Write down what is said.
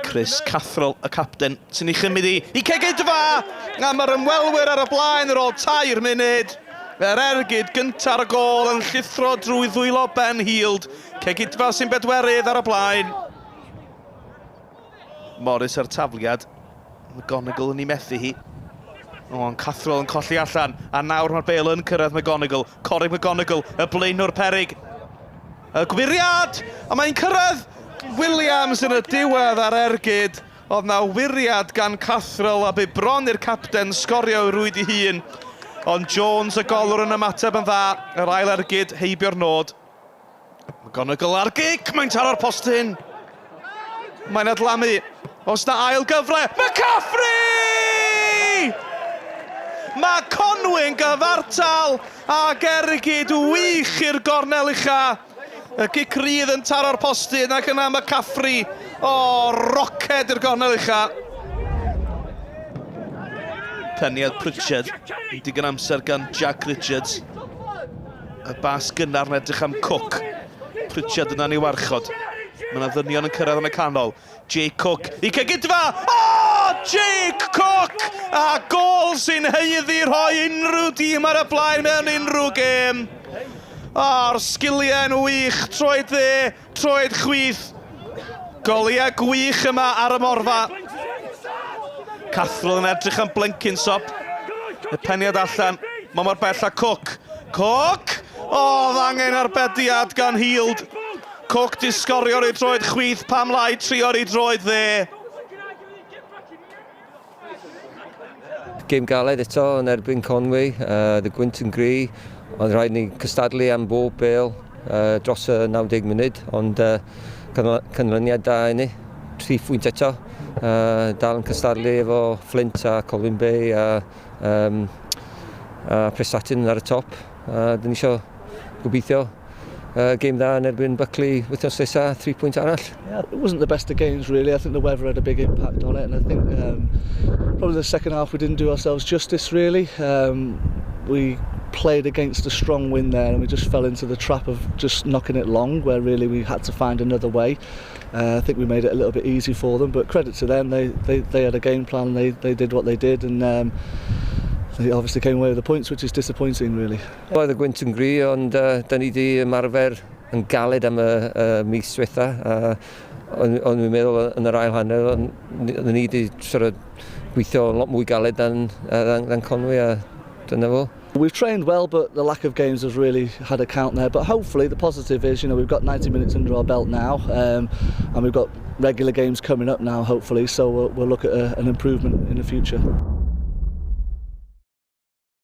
Chris Cathrol, y capten, sy'n ei chymryd i Cegidfa, a mae'r ymwelwyr ar y blaen ar ôl 2 munud. Yr ergyd gynta'r gol yn llithro drwy ddwylo Ben Hield. Cegidfa sy'n bedwerydd ar y blaen. Morris ar tafliad. McGonigal yn ei methu hi. Ond Cathrol yn colli allan, a nawr mae'r bêl yn cyrraedd McGonigal. Corrig McGonigal, y blaenwr peryg. Y gwiriad, a mae'n cyrraedd Williams yn y diwedd ar ergyd. Oedd na wiriad gan Cathrol a bu bron i'r capten Sgorio rwyd i hun. Ond Jones y golwr yn ymateb yn dda, yr ail ergyd heibio'r nod. McGonigal ar gic, mae'n taro'r postyn. Mae'n adlamu. Os na ail gyfle, McCaffrey! Mae Conwy'n gyfartal ag ergyd wych i'r gornel ucha. Y gic rydd yn taro'r postyn ac yna McCaffrey. O, roced i'r gornel ucha. Peniad Pritchard, digon amser gan Jack Richards. Y bas gynnar yn edrych am Cook. Pritchard yna'n ei warchod. Mae yna ddynion yn cyrraedd yn y canol. Jake Cook i Cegidfa. O, Jake Cook! A gol sy'n heiddi rhoi unrhyw dîm ar y blaen mewn unrhyw gêm. O'r sgiliau'n wych, troed dde, troed chwith. Goliau gwych yma ar y morfa. Cathrol yn edrych am Blenkinsop. Y peniad allan, mae mor bell a Cook. Cook! O, ddangen arbediad gan Hield. Cook di sgorio'r ei droed chwith, pam lai trio'r ei droed dde. Gêm galed eto yn erbyn Conwy, the Cynghrair. Oedd rhaid ni cystadlu am bob bêl dros y 90 munud, ond canlyniad da i ni. 3 phwynt eto, dal yn cystadlu efo Flint a Colwyn Bay a Prestatyn ar y top. Dyn ni eisiau gobeithio game dda yn erbyn Buckley wythnos nesa, 3 pwynt arall. Yeah, it wasn't the best of games really. I think the weather had a big impact on it, and I think probably the second half we didn't do ourselves justice really. We played against a strong wind there and we just fell into the trap of just knocking it long, where really we had to find another way. I think we made it a little bit easy for them, but credit to them, they had a game plan, they did what they did, and they obviously came away with the points, which is disappointing really. Oedd y Cynghrair, ond da ni wedi ymarfer yn galed am y mis diwetha. Ond dwi'n meddwl yn yr ail hanner, da ni wedi gweithio lot mwy galed dan Conwy, a dyna fo. We've trained well, but the lack of games has really had a count there. But hopefully the positive is, we've got 90 minutes under our belt now, and we've got regular games coming up now, hopefully, so we'll look at an improvement in the future.